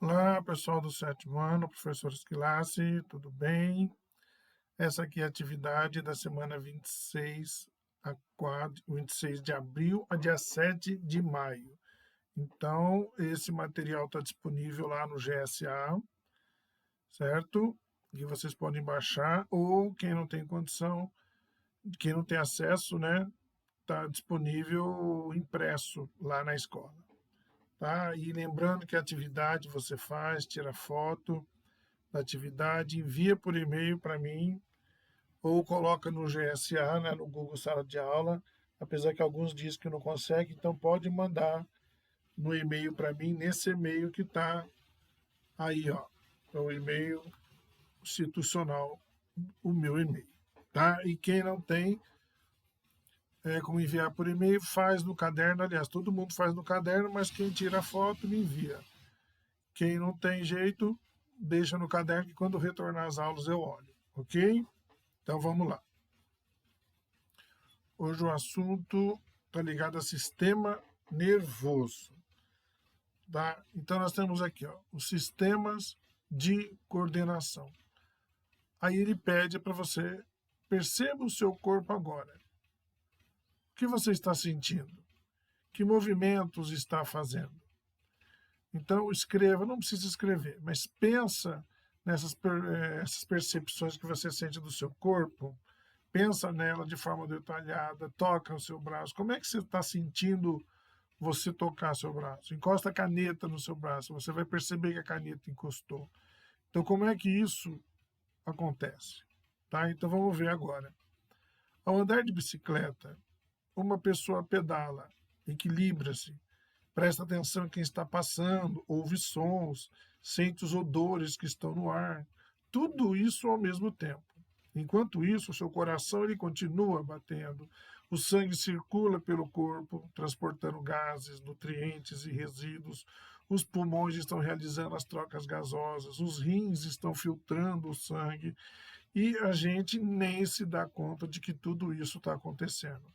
Olá, pessoal do sétimo ano, professor Esquilassi, tudo bem? Essa aqui é a atividade da semana 26 de abril a dia 7 de maio. Então, esse material está disponível lá no GSA, certo? E vocês podem baixar, ou quem não tem condição, quem não tem acesso, né, está disponível impresso lá na escola. Tá? E lembrando que a atividade você faz, tira foto da atividade, envia por e-mail para mim ou coloca no GSA, né, no Google Sala de Aula, apesar que alguns dizem que não consegue, então pode mandar no e-mail para mim, nesse e-mail que está aí, ó, é o e-mail institucional, o meu e-mail, tá? E quem não tem como enviar por e-mail, faz no caderno, aliás, todo mundo faz no caderno, mas quem tira a foto me envia. Quem não tem jeito, deixa no caderno que quando retornar às aulas eu olho, ok? Então vamos lá. Hoje o assunto está ligado a sistema nervoso. Tá? Então nós temos aqui os sistemas de coordenação. Aí ele pede para você perceba o seu corpo agora. O que você está sentindo? Que movimentos está fazendo? Então escreva, não precisa escrever, mas pensa essas percepções que você sente do seu corpo. Pensa nela de forma detalhada, toca o seu braço. Como é que você está sentindo você tocar seu braço? Encosta a caneta no seu braço, você vai perceber que a caneta encostou. Então, como é que isso acontece? Tá? Então, vamos ver agora. Ao andar de bicicleta, uma pessoa pedala, equilibra-se, presta atenção em quem está passando, ouve sons, sente os odores que estão no ar. Tudo isso ao mesmo tempo. Enquanto isso, o seu coração ele continua batendo, o sangue circula pelo corpo, transportando gases, nutrientes e resíduos, os pulmões estão realizando as trocas gasosas, os rins estão filtrando o sangue e a gente nem se dá conta de que tudo isso está acontecendo.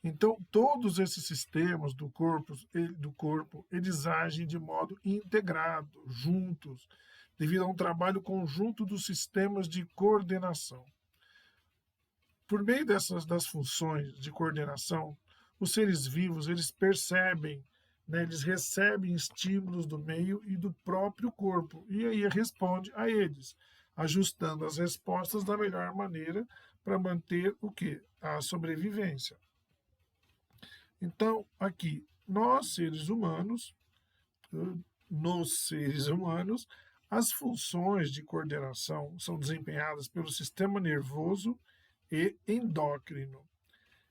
Então, todos esses sistemas do corpo, eles agem de modo integrado, juntos, devido a um trabalho conjunto dos sistemas de coordenação. Por meio das funções de coordenação, os seres vivos eles percebem, né, eles recebem estímulos do meio e do próprio corpo e aí responde a eles, ajustando as respostas da melhor maneira para manter o que? A sobrevivência. Então, aqui, nos seres humanos, as funções de coordenação são desempenhadas pelo sistema nervoso e endócrino.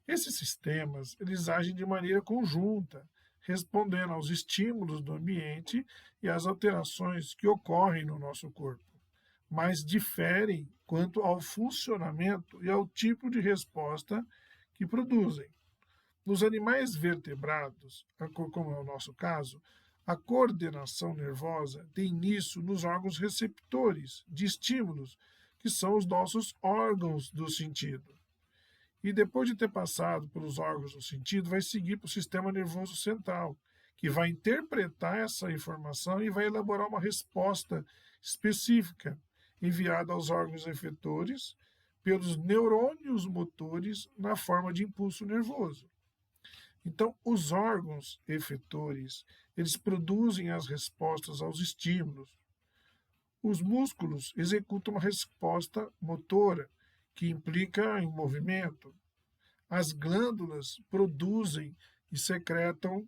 Esses sistemas eles agem de maneira conjunta, respondendo aos estímulos do ambiente e às alterações que ocorrem no nosso corpo, mas diferem quanto ao funcionamento e ao tipo de resposta que produzem. Nos animais vertebrados, como é o nosso caso, a coordenação nervosa tem início nos órgãos receptores de estímulos, que são os nossos órgãos do sentido. E depois de ter passado pelos órgãos do sentido, vai seguir para o sistema nervoso central, que vai interpretar essa informação e vai elaborar uma resposta específica, enviada aos órgãos efetores pelos neurônios motores na forma de impulso nervoso. Então, os órgãos efetores, eles produzem as respostas aos estímulos. Os músculos executam uma resposta motora, que implica em movimento. As glândulas produzem e secretam,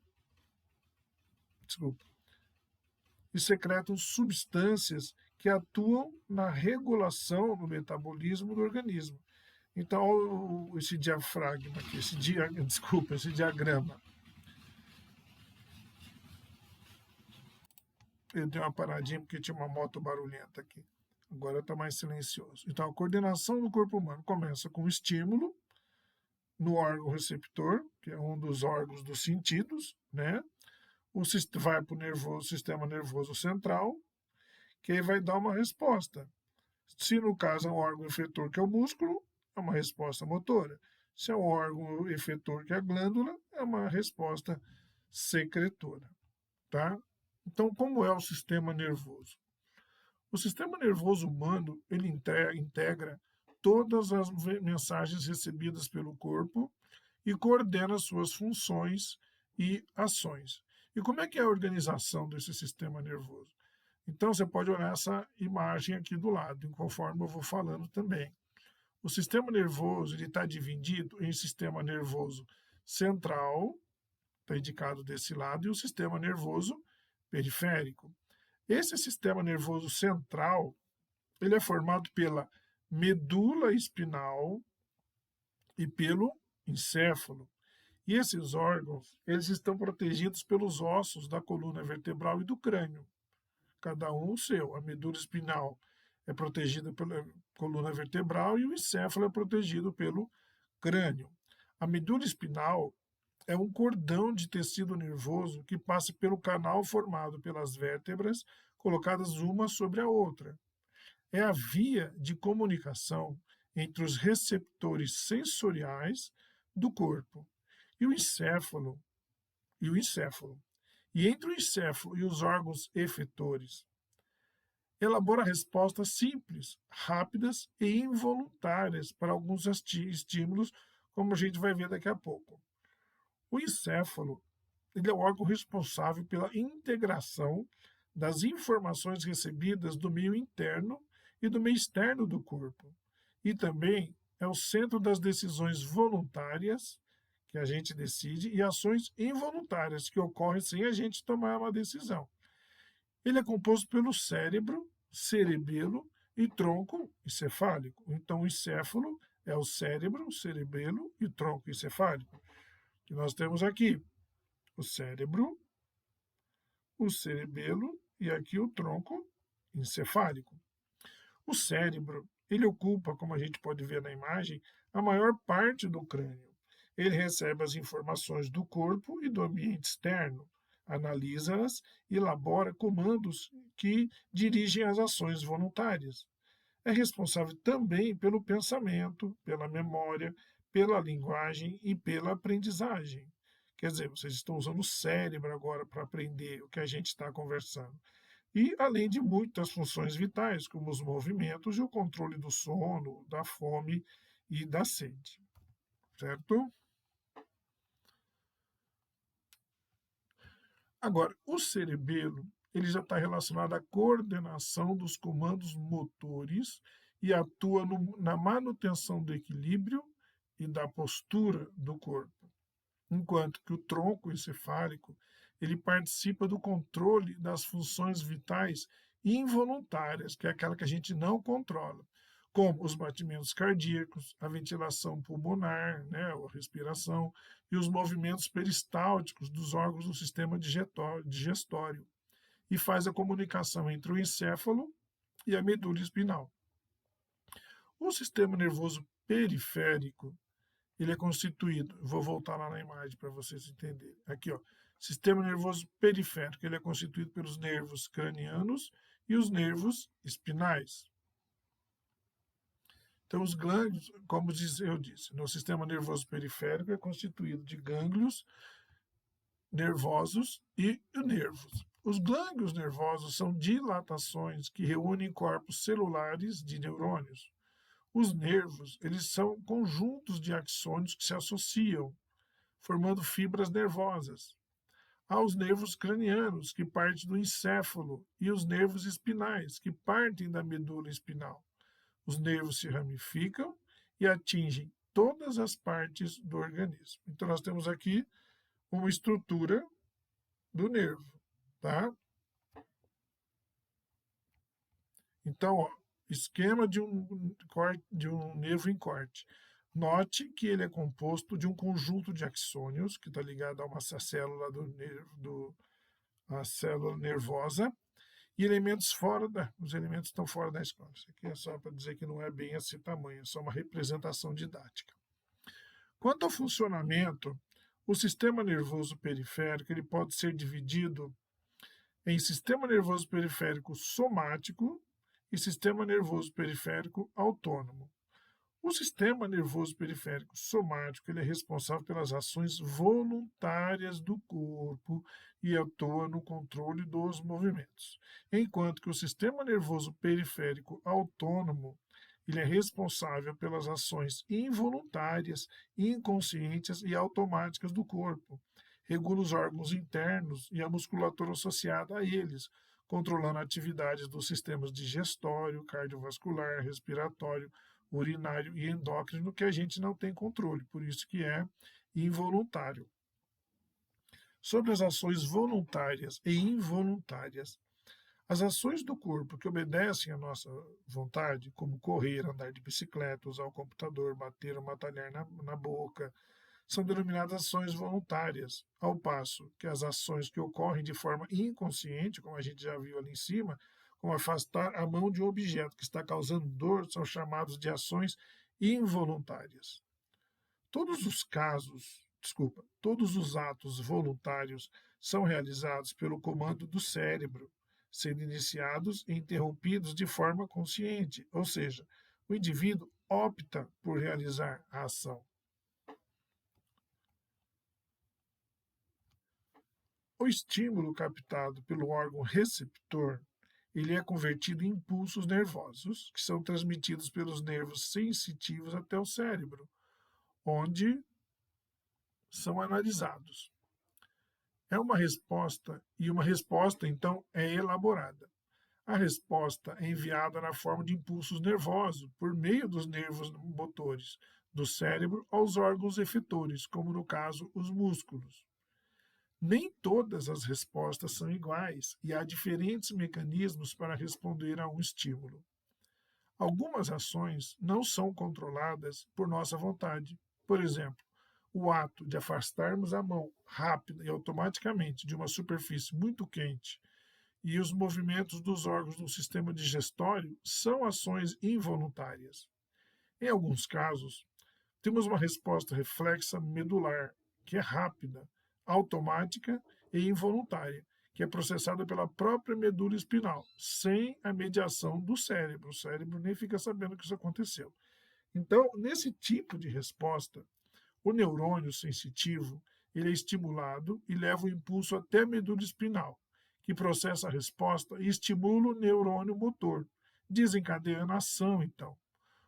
substâncias que atuam na regulação do metabolismo do organismo. Então, esse diafragma aqui, esse diagrama. Eu dei uma paradinha porque tinha uma moto barulhenta aqui. Agora está mais silencioso. Então, a coordenação do corpo humano começa com o estímulo no órgão receptor, que é um dos órgãos dos sentidos, né? Vai para o sistema nervoso central, que aí vai dar uma resposta. Se no caso é um órgão efetor, que é o músculo, é uma resposta motora. Se é um órgão efetor, que é a glândula, é uma resposta secretora. Tá? Então, como é o sistema nervoso? O sistema nervoso humano, ele integra todas as mensagens recebidas pelo corpo e coordena suas funções e ações. E como é que é a organização desse sistema nervoso? Então, você pode olhar essa imagem aqui do lado, conforme eu vou falando também. O sistema nervoso está dividido em sistema nervoso central, está indicado desse lado, e o sistema nervoso periférico. Esse sistema nervoso central, ele é formado pela medula espinal e pelo encéfalo. E esses órgãos, eles estão protegidos pelos ossos da coluna vertebral e do crânio. Cada um o seu. A medula espinal é protegida pela coluna vertebral e o encéfalo é protegido pelo crânio. A medula espinal é um cordão de tecido nervoso que passa pelo canal formado pelas vértebras, colocadas uma sobre a outra. É a via de comunicação entre os receptores sensoriais do corpo e o encéfalo e entre o encéfalo e os órgãos efetores. Elabora respostas simples, rápidas e involuntárias para alguns estímulos, como a gente vai ver daqui a pouco. O encéfalo, ele é o órgão responsável pela integração das informações recebidas do meio interno e do meio externo do corpo. E também é o centro das decisões voluntárias, que a gente decide, e ações involuntárias, que ocorrem sem a gente tomar uma decisão. Ele é composto pelo cérebro, cerebelo e tronco encefálico. Então, o encéfalo é o cérebro, cerebelo e tronco encefálico. Que nós temos aqui o cérebro, o cerebelo e aqui o tronco encefálico. O cérebro, ele ocupa, como a gente pode ver na imagem, a maior parte do crânio. Ele recebe as informações do corpo e do ambiente externo, analisa-as e elabora comandos que dirigem as ações voluntárias. É responsável também pelo pensamento, pela memória, pela linguagem e pela aprendizagem. Quer dizer, vocês estão usando o cérebro agora para aprender o que a gente está conversando. E além de muitas funções vitais, como os movimentos e o controle do sono, da fome e da sede. Certo? Agora, o cerebelo, ele já está relacionado à coordenação dos comandos motores e atua na manutenção do equilíbrio e da postura do corpo, enquanto que o tronco encefálico, ele participa do controle das funções vitais involuntárias, que é aquela que a gente não controla, como os batimentos cardíacos, a ventilação pulmonar, né, a respiração, e os movimentos peristálticos dos órgãos do sistema digestório, e faz a comunicação entre o encéfalo e a medula espinal. O sistema nervoso periférico, ele é constituído, vou voltar lá na imagem para vocês entenderem, aqui ó, sistema nervoso periférico, ele é constituído pelos nervos cranianos e os nervos espinais. Então, os gânglios, como eu disse, no sistema nervoso periférico é constituído de gânglios nervosos e nervos. Os gânglios nervosos são dilatações que reúnem corpos celulares de neurônios. Os nervos, eles são conjuntos de axônios que se associam, formando fibras nervosas. Há os nervos cranianos, que partem do encéfalo, e os nervos espinais, que partem da medula espinal. Os nervos se ramificam e atingem todas as partes do organismo. Então, nós temos aqui uma estrutura do nervo, tá? Então, ó, esquema de um nervo em corte. Note que ele é composto de um conjunto de axônios, que está ligado a uma célula a célula nervosa, e elementos os elementos estão fora da escola. Isso aqui é só para dizer que não é bem esse tamanho, é só uma representação didática. Quanto ao funcionamento, o sistema nervoso periférico ele pode ser dividido em sistema nervoso periférico somático e sistema nervoso periférico autônomo. O sistema nervoso periférico somático ele é responsável pelas ações voluntárias do corpo e atua no controle dos movimentos, enquanto que o sistema nervoso periférico autônomo ele é responsável pelas ações involuntárias, inconscientes e automáticas do corpo. Regula os órgãos internos e a musculatura associada a eles, controlando atividades dos sistemas digestório, cardiovascular, respiratório, urinário e endócrino que a gente não tem controle, por isso que é involuntário. Sobre as ações voluntárias e involuntárias, as ações do corpo que obedecem à nossa vontade, como correr, andar de bicicleta, usar o computador, bater ou talher na boca, são denominadas ações voluntárias, ao passo que as ações que ocorrem de forma inconsciente, como a gente já viu ali em cima, como afastar a mão de um objeto que está causando dor, são chamados de ações involuntárias. Todos os atos voluntários são realizados pelo comando do cérebro, sendo iniciados e interrompidos de forma consciente, ou seja, o indivíduo opta por realizar a ação. O estímulo captado pelo órgão receptor, ele é convertido em impulsos nervosos, que são transmitidos pelos nervos sensitivos até o cérebro, onde são analisados. É uma resposta, e uma resposta, então, é elaborada. A resposta é enviada na forma de impulsos nervosos, por meio dos nervos motores do cérebro aos órgãos efetores, como no caso os músculos. Nem todas as respostas são iguais e há diferentes mecanismos para responder a um estímulo. Algumas ações não são controladas por nossa vontade. Por exemplo, o ato de afastarmos a mão rápida e automaticamente de uma superfície muito quente e os movimentos dos órgãos do sistema digestório são ações involuntárias. Em alguns casos, temos uma resposta reflexa medular, que é rápida, automática e involuntária, que é processada pela própria medula espinal, sem a mediação do cérebro. O cérebro nem fica sabendo que isso aconteceu. Então, nesse tipo de resposta, o neurônio sensitivo ele é estimulado e leva o impulso até a medula espinal, que processa a resposta e estimula o neurônio motor, desencadeando a ação, então.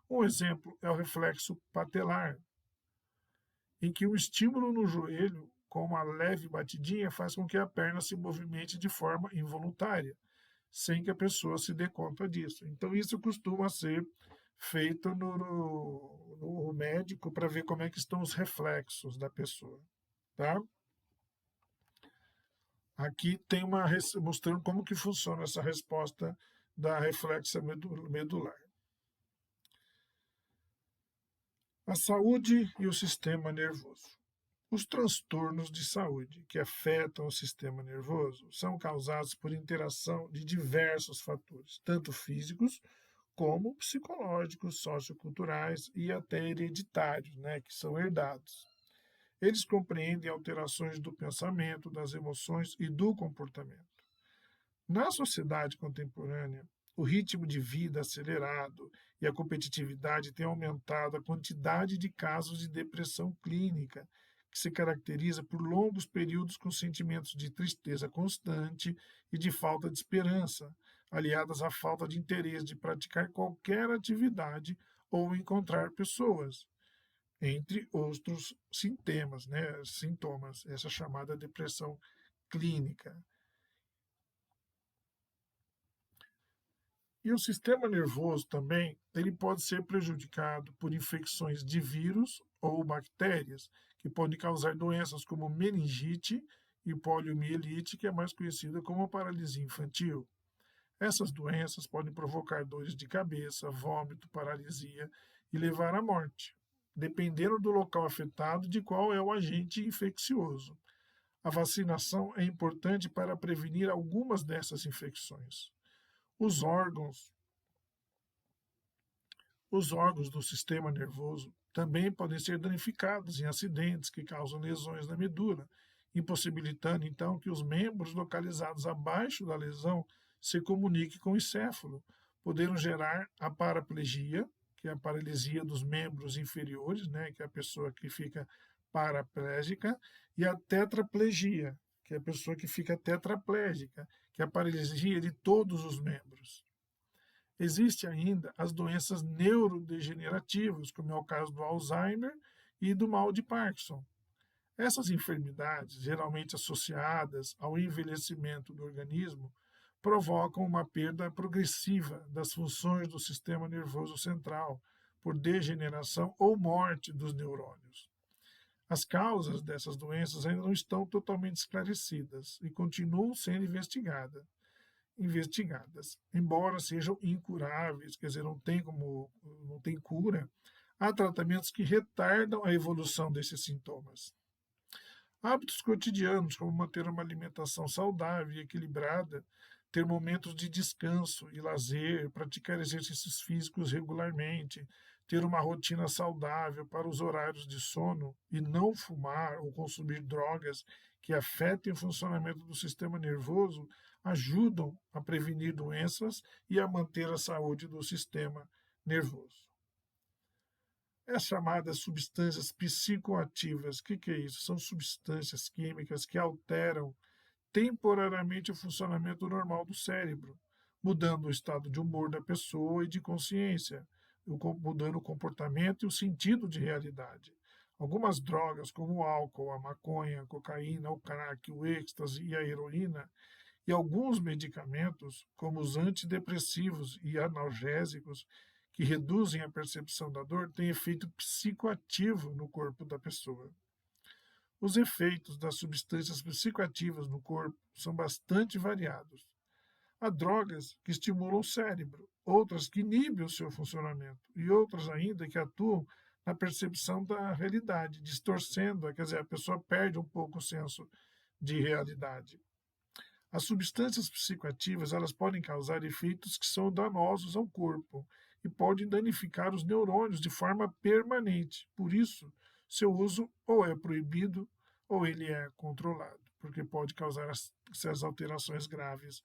Um exemplo é o reflexo patelar, em que o estímulo no joelho, com uma leve batidinha, faz com que a perna se movimente de forma involuntária, sem que a pessoa se dê conta disso. Então, isso costuma ser feito no médico para ver como é que estão os reflexos da pessoa. Tá? Aqui tem mostrando como que funciona essa resposta da reflexa medular. A saúde e o sistema nervoso. Os transtornos de saúde que afetam o sistema nervoso são causados por interação de diversos fatores, tanto físicos como psicológicos, socioculturais e até hereditários, que são herdados. Eles compreendem alterações do pensamento, das emoções e do comportamento. Na sociedade contemporânea, o ritmo de vida acelerado e a competitividade têm aumentado a quantidade de casos de depressão clínica, que se caracteriza por longos períodos com sentimentos de tristeza constante e de falta de esperança, aliadas à falta de interesse de praticar qualquer atividade ou encontrar pessoas, entre outros sintomas, essa chamada depressão clínica. E o sistema nervoso também, ele pode ser prejudicado por infecções de vírus ou bactérias, que podem causar doenças como meningite e poliomielite, que é mais conhecida como paralisia infantil. Essas doenças podem provocar dores de cabeça, vômito, paralisia e levar à morte, dependendo do local afetado de qual é o agente infeccioso. A vacinação é importante para prevenir algumas dessas infecções. Os órgãos do sistema nervoso também podem ser danificados em acidentes que causam lesões na medula, impossibilitando então que os membros localizados abaixo da lesão se comuniquem com o encéfalo, podendo gerar a paraplegia, que é a paralisia dos membros inferiores, né, que é a pessoa que fica paraplégica, e a tetraplegia, que é a pessoa que fica tetraplégica, que é a paralisia de todos os membros. Existe ainda as doenças neurodegenerativas, como é o caso do Alzheimer e do mal de Parkinson. Essas enfermidades, geralmente associadas ao envelhecimento do organismo, provocam uma perda progressiva das funções do sistema nervoso central por degeneração ou morte dos neurônios. As causas dessas doenças ainda não estão totalmente esclarecidas e continuam sendo investigadas. Embora sejam incuráveis, quer dizer, não tem cura, há tratamentos que retardam a evolução desses sintomas. Hábitos cotidianos, como manter uma alimentação saudável e equilibrada, ter momentos de descanso e lazer, praticar exercícios físicos regularmente, ter uma rotina saudável para os horários de sono e não fumar ou consumir drogas que afetem o funcionamento do sistema nervoso, ajudam a prevenir doenças e a manter a saúde do sistema nervoso. As chamadas substâncias psicoativas, o que é isso? São substâncias químicas que alteram temporariamente o funcionamento normal do cérebro, mudando o estado de humor da pessoa e de consciência, mudando o comportamento e o sentido de realidade. Algumas drogas, como o álcool, a maconha, a cocaína, o crack, o êxtase e a heroína, e alguns medicamentos, como os antidepressivos e analgésicos, que reduzem a percepção da dor, têm efeito psicoativo no corpo da pessoa. Os efeitos das substâncias psicoativas no corpo são bastante variados. Há drogas que estimulam o cérebro, outras que inibem o seu funcionamento e outras ainda que atuam na percepção da realidade, distorcendo, quer dizer, a pessoa perde um pouco o senso de realidade. As substâncias psicoativas, elas podem causar efeitos que são danosos ao corpo e podem danificar os neurônios de forma permanente. Por isso, seu uso ou é proibido ou ele é controlado, porque pode causar essas alterações graves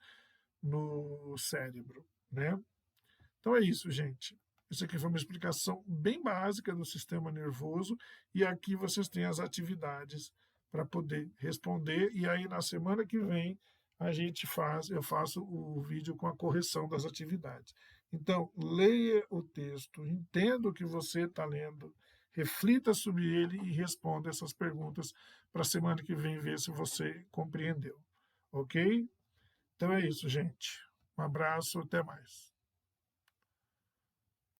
no cérebro, né? Então é isso, gente. Isso aqui foi uma explicação bem básica do sistema nervoso e aqui vocês têm as atividades para poder responder e aí na semana que vem eu faço o vídeo com a correção das atividades. Então, leia o texto, entenda o que você está lendo, reflita sobre ele e responda essas perguntas para a semana que vem ver se você compreendeu. Ok? Então é isso, gente. Um abraço, até mais.